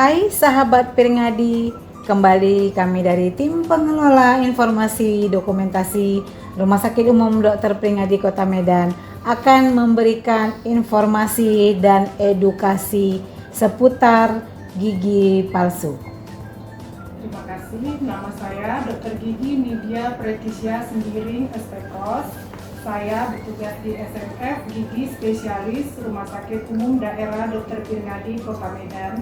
Hai sahabat Peringadi, kembali kami dari tim pengelola informasi dokumentasi Rumah Sakit Umum Dr. Peringadi Kota Medan akan memberikan informasi dan edukasi seputar gigi palsu. Terima kasih, nama saya Dr. Gigi Nidia Pretisya Sembiring SPKOS. Saya bertugas di SMF Gigi Spesialis Rumah Sakit Umum Daerah Dr. Peringadi Kota Medan.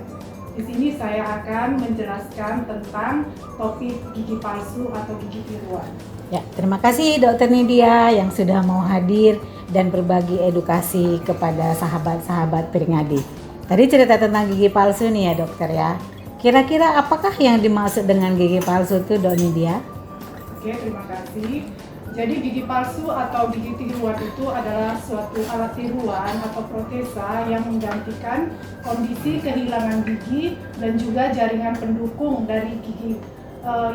Di sini saya akan menjelaskan tentang topik gigi palsu atau gigi tiruan. Ya, terima kasih Dr. Nidia yang sudah mau hadir dan berbagi edukasi kepada sahabat-sahabat Peringadi. Tadi cerita tentang gigi palsu nih ya dokter ya. Kira-kira apakah yang dimaksud dengan gigi palsu itu Dok Nidia? Oke, terima kasih. Jadi gigi palsu atau gigi tiruan itu adalah suatu alat tiruan atau protesa yang menggantikan kondisi kehilangan gigi dan juga jaringan pendukung dari gigi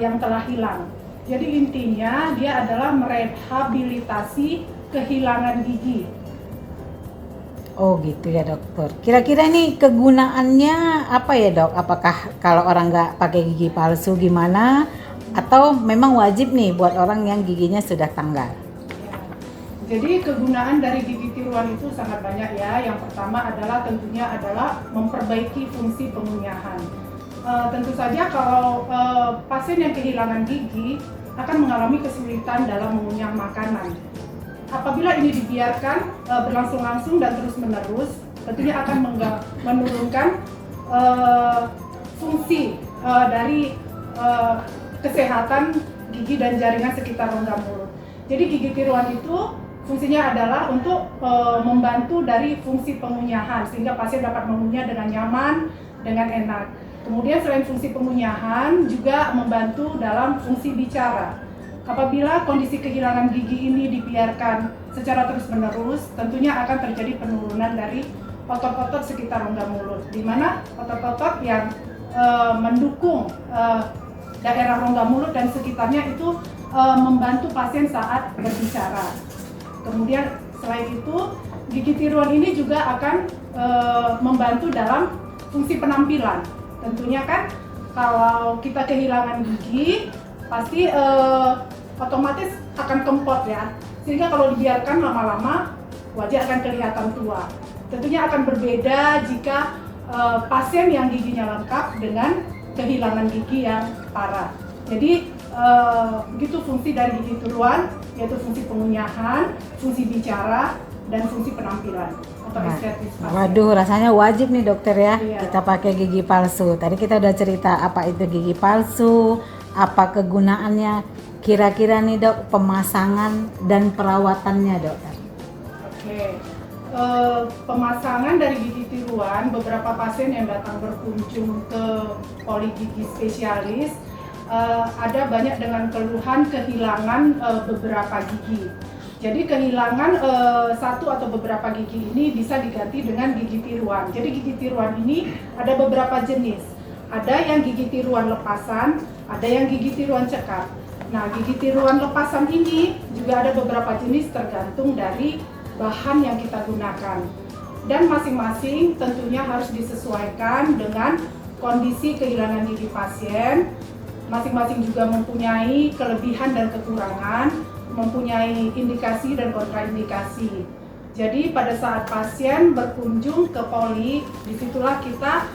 yang telah hilang. Jadi intinya dia adalah merehabilitasi kehilangan gigi. Oh gitu ya dokter. Kira-kira nih kegunaannya apa ya dok? Apakah kalau orang nggak pakai gigi palsu gimana? Atau memang wajib nih buat orang yang giginya sudah tanggal? Ya. Jadi kegunaan dari gigi tiruan itu sangat banyak ya. Yang pertama adalah tentunya adalah memperbaiki fungsi pengunyahan. Tentu saja kalau pasien yang kehilangan gigi akan mengalami kesulitan dalam mengunyah makanan. Apabila ini dibiarkan berlangsung-langsung dan terus-menerus, tentunya akan menurunkan fungsi dari kesehatan gigi dan jaringan sekitar rongga mulut. Jadi gigi tiruan itu fungsinya adalah untuk membantu dari fungsi pengunyahan sehingga pasien dapat mengunyah dengan nyaman, dengan enak. Kemudian selain fungsi pengunyahan juga membantu dalam fungsi bicara. Apabila kondisi kehilangan gigi ini dibiarkan secara terus-menerus, tentunya akan terjadi penurunan dari otot-otot sekitar rongga mulut, di mana otot-otot yang mendukung daerah rongga mulut dan sekitarnya itu membantu pasien saat berbicara. Kemudian selain itu, gigi tiruan ini juga akan membantu dalam fungsi penampilan. Tentunya kan kalau kita kehilangan gigi, pasti otomatis akan kempot ya. Sehingga kalau dibiarkan lama-lama, wajah akan kelihatan tua. Tentunya akan berbeda jika pasien yang giginya lengkap dengan kehilangan gigi yang parah. Jadi begitu fungsi dari gigi tiruan, yaitu fungsi pengunyahan, fungsi bicara, dan fungsi penampilan atau estetis pasien. Waduh, rasanya wajib nih dokter ya, Iya. kita pakai gigi palsu. Tadi kita udah cerita apa itu gigi palsu, apa kegunaannya. Kira-kira nih dok, pemasangan dan perawatannya dokter. Oke. Pemasangan dari gigi tiruan, beberapa pasien yang datang berkunjung ke poligigi spesialis ada banyak dengan keluhan kehilangan beberapa gigi. Jadi kehilangan satu atau beberapa gigi ini bisa diganti dengan gigi tiruan. Jadi gigi tiruan ini ada beberapa jenis. Ada yang gigi tiruan lepasan, ada yang gigi tiruan cekat. Nah, gigi tiruan lepasan ini juga ada beberapa jenis tergantung dari bahan yang kita gunakan, dan masing-masing tentunya harus disesuaikan dengan kondisi kehilangan gigi pasien. Masing-masing juga mempunyai kelebihan dan kekurangan, mempunyai indikasi dan kontraindikasi. Jadi pada saat pasien berkunjung ke poli, disitulah kita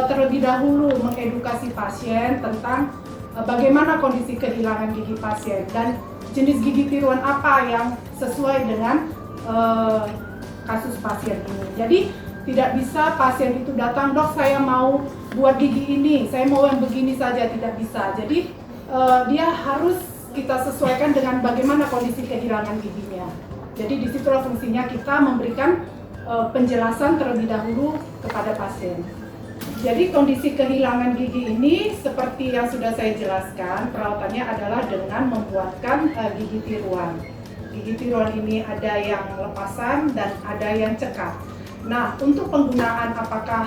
terlebih dahulu mengedukasi pasien tentang bagaimana kondisi kehilangan gigi pasien dan jenis gigi tiruan apa yang sesuai dengan kasus pasien ini. Jadi tidak bisa pasien itu datang, dok saya mau buat gigi ini, saya mau yang begini saja, tidak bisa. Jadi dia harus kita sesuaikan dengan bagaimana kondisi kehilangan giginya. Jadi disitulah fungsinya kita memberikan penjelasan terlebih dahulu kepada pasien. Jadi kondisi kehilangan gigi ini seperti yang sudah saya jelaskan, perawatannya adalah dengan membuatkan gigi tiruan. Gigi tiruan ini ada yang lepasan dan ada yang cekat. Nah, untuk penggunaan apakah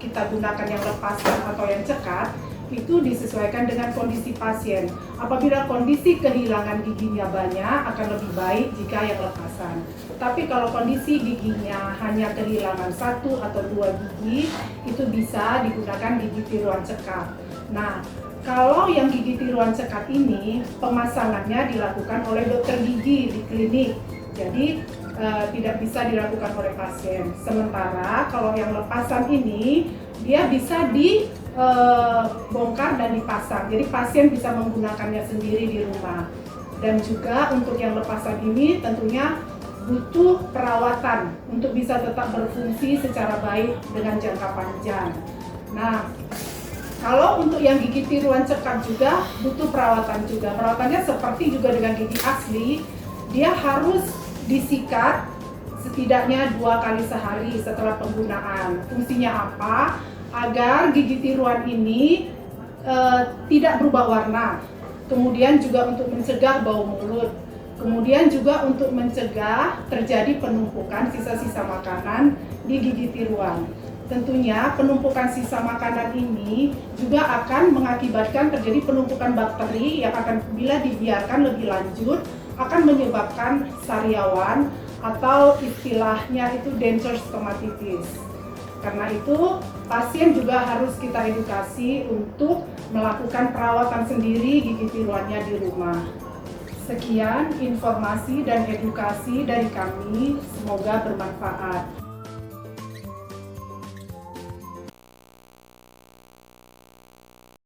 kita gunakan yang lepasan atau yang cekat, itu disesuaikan dengan kondisi pasien. Apabila kondisi kehilangan giginya banyak, akan lebih baik jika yang lepasan. Tapi kalau kondisi giginya hanya kehilangan 1 atau 2 gigi, itu bisa digunakan gigi tiruan cekat. Nah, kalau yang gigi tiruan cekat ini, pemasangannya dilakukan oleh dokter gigi di klinik. Jadi, tidak bisa dilakukan oleh pasien. Sementara kalau yang lepasan ini, dia bisa dibongkar dan dipasang. Jadi pasien bisa menggunakannya sendiri di rumah. Dan juga untuk yang lepasan ini tentunya butuh perawatan untuk bisa tetap berfungsi secara baik dengan jangka panjang. Nah, kalau untuk yang gigi tiruan cekat juga butuh perawatan juga. Perawatannya seperti juga dengan gigi asli, dia harus disikat setidaknya 2 kali sehari setelah penggunaan. Fungsinya apa? Agar gigi tiruan ini tidak berubah warna. Kemudian juga untuk mencegah bau mulut. Kemudian juga untuk mencegah terjadi penumpukan sisa-sisa makanan di gigi tiruan. Tentunya penumpukan sisa makanan ini juga akan mengakibatkan terjadi penumpukan bakteri yang akan bila dibiarkan lebih lanjut akan menyebabkan sariawan atau istilahnya itu denture stomatitis. Karena itu pasien juga harus kita edukasi untuk melakukan perawatan sendiri gigi tiruannya di rumah. Sekian informasi dan edukasi dari kami, semoga bermanfaat.